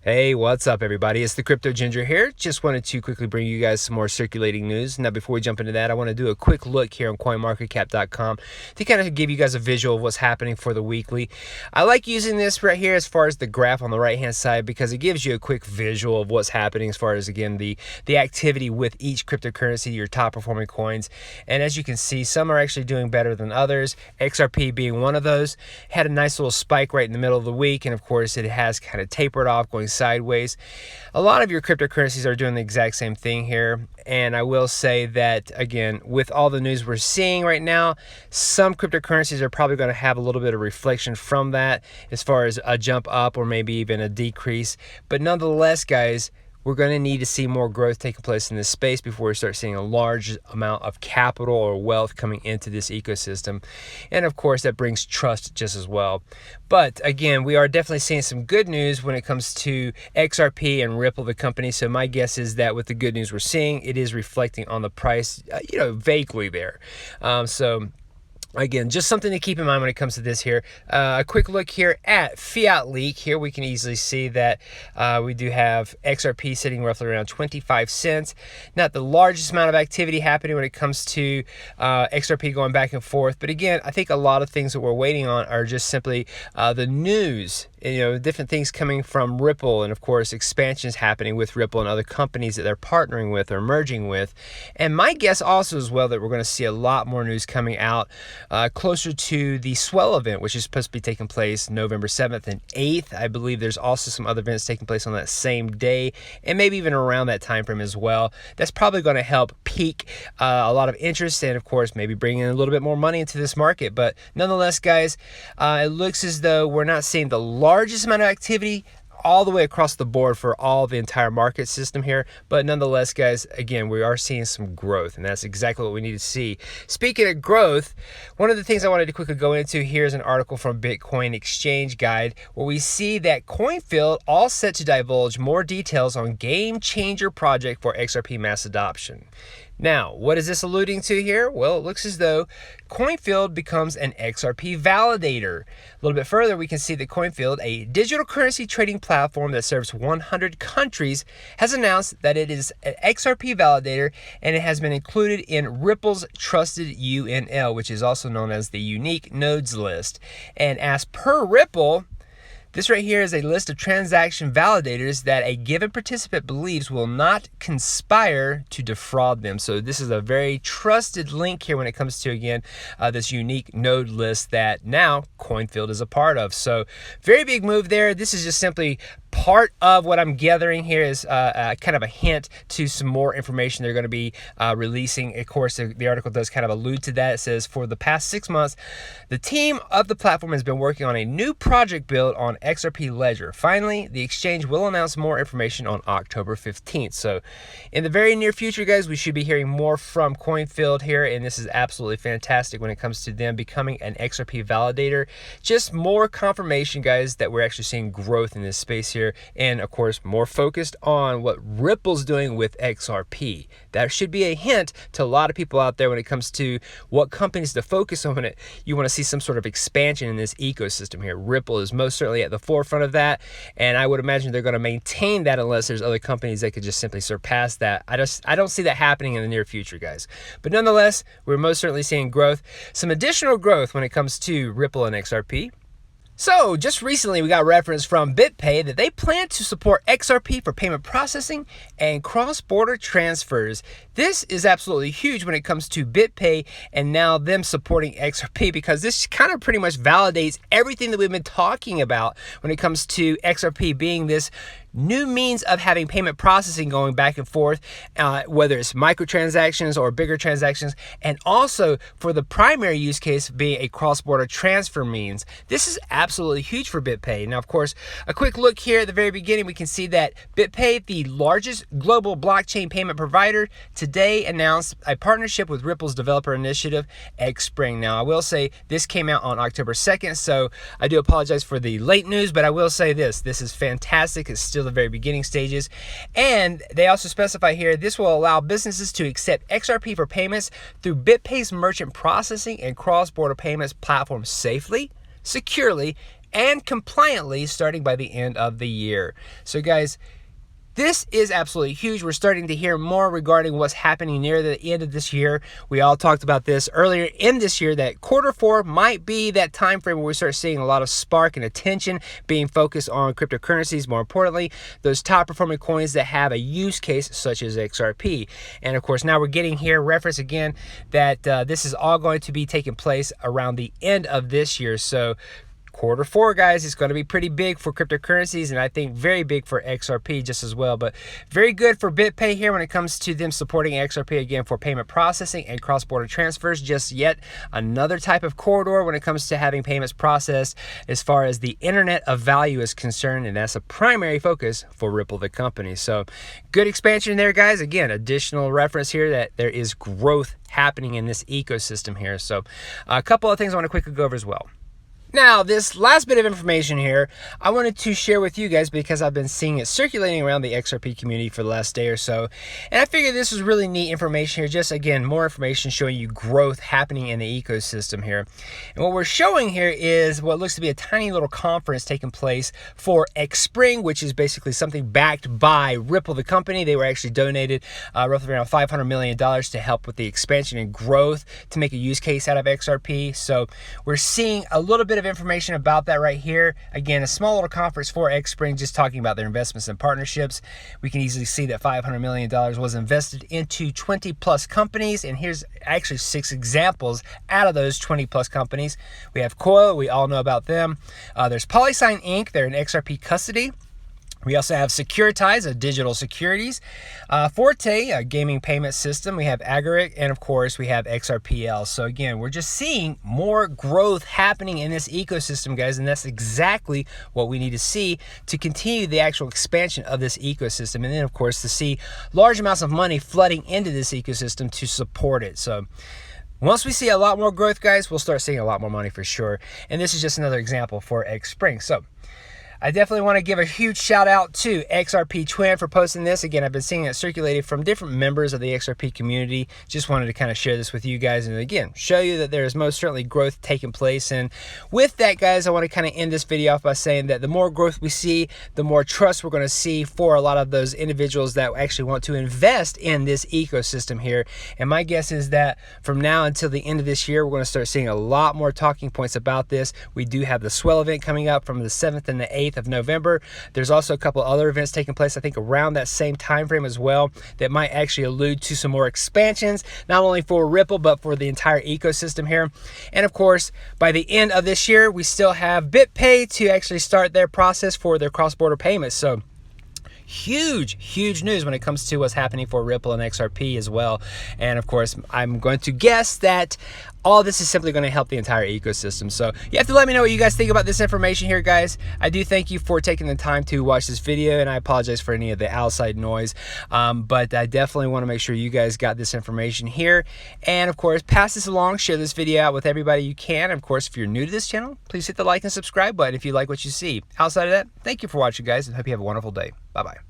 Hey, what's up everybody? It's the Crypto Ginger here. Just wanted to quickly bring you guys some more circulating news. Now before we jump into that, I want to do a quick look here on coinmarketcap.com to kind of give you guys a visual of what's happening for the weekly. I like using this right here as far as the graph on the right hand side because it gives you a quick visual of what's happening as far as, again, the activity with each cryptocurrency, your top performing coins. And as you can see, some are actually doing better than others. XRP being one of those, had a nice little spike right in the middle of the week, and of course it has kind of tapered off, going sideways. A lot of your cryptocurrencies are doing the exact same thing here, and I will say that, again, with all the news we're seeing right now, some cryptocurrencies are probably going to have a little bit of reflection from that as far as a jump up or maybe even a decrease. But nonetheless, guys, we're going to need to see more growth taking place in this space before we start seeing a large amount of capital or wealth coming into this ecosystem. And of course, that brings trust just as well. But again, we are definitely seeing some good news when it comes to XRP and Ripple, the company. So my guess is that with the good news we're seeing, it is reflecting on the price, vaguely there. Again, just something to keep in mind when it comes to this here. A quick look here at Fiat Leak. Here we can easily see that we do have XRP sitting roughly around 25 cents. Not the largest amount of activity happening when it comes to XRP going back and forth. But again, I think a lot of things that we're waiting on are just simply the news. Different things coming from Ripple, and of course expansions happening with Ripple and other companies that they're partnering with or merging with. And my guess also as well that we're going to see a lot more news coming out closer to the Swell event, which is supposed to be taking place November 7th and 8th. I believe there's also some other events taking place on that same day, and maybe even around that time frame as well. That's probably going to help pique a lot of interest, and of course maybe bring in a little bit more money into this market. But nonetheless, guys, it looks as though we're not seeing the largest amount of activity all the way across the board for all the entire market system here. But nonetheless, guys, again, we are seeing some growth, and that's exactly what we need to see. Speaking of growth, one of the things I wanted to quickly go into here is an article from Bitcoin Exchange Guide, where we see that CoinField all set to divulge more details on game changer project for XRP mass adoption. Now, what is this alluding to here? Well, it looks as though CoinField becomes an XRP validator. A little bit further, we can see that CoinField, a digital currency trading platform that serves 100 countries, has announced that it is an XRP validator, and it has been included in Ripple's trusted UNL, which is also known as the Unique Nodes List. And as per Ripple, this right here is a list of transaction validators that a given participant believes will not conspire to defraud them. So this is a very trusted link here when it comes to, again, this unique node list that now CoinField is a part of. So very big move there. This is just simply part of what I'm gathering here is kind of a hint to some more information they're going to be releasing. Of course, the article does kind of allude to that. It says, for the past 6 months, the team of the platform has been working on a new project build on XRP Ledger. Finally, the exchange will announce more information on October 15th. So in the very near future, guys, we should be hearing more from CoinField here, and this is absolutely fantastic when it comes to them becoming an XRP validator. Just more confirmation, guys, that we're actually seeing growth in this space here. And of course, more focused on what Ripple's doing with XRP. That should be a hint to a lot of people out there when it comes to what companies to focus on. It you want to see some sort of expansion in this ecosystem here. Ripple is most certainly at the forefront of that, and I would imagine they're going to maintain that unless there's other companies that could just simply surpass that. I don't see that happening in the near future, guys. But nonetheless, we're most certainly seeing growth, some additional growth when it comes to Ripple and XRP. So, just recently we got reference from BitPay that they plan to support XRP for payment processing and cross-border transfers. This is absolutely huge when it comes to BitPay and now them supporting XRP, because this kind of pretty much validates everything that we've been talking about when it comes to XRP being this new means of having payment processing going back and forth, whether it's microtransactions or bigger transactions, and also for the primary use case being a cross-border transfer means. This is absolutely huge for BitPay. Now, of course, a quick look here at the very beginning, we can see that BitPay, the largest global blockchain payment provider, today announced a partnership with Ripple's developer initiative, Xspring. Now, I will say this came out on October 2nd, so I do apologize for the late news, but I will say this is fantastic. It's still the very beginning stages, and they also specify here this will allow businesses to accept XRP for payments through BitPay's merchant processing and cross-border payments platform safely, securely, and compliantly starting by the end of the year. So guys, this is absolutely huge. We're starting to hear more regarding what's happening near the end of this year. We all talked about this earlier in this year, that Q4 might be that time frame where we start seeing a lot of spark and attention being focused on cryptocurrencies. More importantly, those top performing coins that have a use case such as XRP. And of course, now we're getting here reference again that this is all going to be taking place around the end of this year. So Q4, guys, is going to be pretty big for cryptocurrencies, and I think very big for XRP just as well. But very good for BitPay here when it comes to them supporting XRP again for payment processing and cross-border transfers. Just yet another type of corridor when it comes to having payments processed as far as the internet of value is concerned, and that's a primary focus for Ripple, the company. So good expansion there, guys. Again, additional reference here that there is growth happening in this ecosystem here. So a couple of things I want to quickly go over as well. Now, this last bit of information here, I wanted to share with you guys because I've been seeing it circulating around the XRP community for the last day or so. And I figured this was really neat information here. Just, again, more information showing you growth happening in the ecosystem here. And what we're showing here is what looks to be a tiny little conference taking place for Xspring, which is basically something backed by Ripple, the company. They were actually donated roughly around $500 million to help with the expansion and growth to make a use case out of XRP. So we're seeing a little bit of information about that right here. Again, a small little conference for Xspring, just talking about their investments and partnerships. We can easily see that $500 million was invested into 20 plus companies, and here's actually 6 examples out of those 20 plus companies. We have Coil, we all know about them. There's PolySign Inc., they're in XRP custody. We also have Securitize, a digital securities, Forte, a gaming payment system. We have Agoric, and of course we have XRPL. So again, we're just seeing more growth happening in this ecosystem, guys, and that's exactly what we need to see to continue the actual expansion of this ecosystem. And then of course to see large amounts of money flooding into this ecosystem to support it. So once we see a lot more growth, guys, we'll start seeing a lot more money for sure. And this is just another example for Xspring. So I definitely want to give a huge shout out to XRP Twin for posting this. Again, I've been seeing it circulated from different members of the XRP community. Just wanted to kind of share this with you guys and again, show you that there is most certainly growth taking place. And with that, guys, I want to kind of end this video off by saying that the more growth we see, the more trust we're going to see for a lot of those individuals that actually want to invest in this ecosystem here. And my guess is that from now until the end of this year, we're going to start seeing a lot more talking points about this. We do have the Swell event coming up from the 7th and the 8th of November. There's also a couple other events taking place, I think, around that same time frame as well, that might actually allude to some more expansions, not only for Ripple, but for the entire ecosystem here. And of course, by the end of this year, we still have BitPay to actually start their process for their cross-border payments. So huge news when it comes to what's happening for Ripple and XRP as well. And of course, I'm going to guess that all this is simply going to help the entire ecosystem. So you have to let me know what you guys think about this information here, guys. I do thank you for taking the time to watch this video, and I apologize for any of the outside noise, but I definitely want to make sure you guys got this information here. And of course, pass this along, share this video out with everybody you can. Of course, if you're new to this channel, please hit the like and subscribe button if you like what you see. Outside of that, thank you for watching, guys, and hope you have a wonderful day. Bye-bye.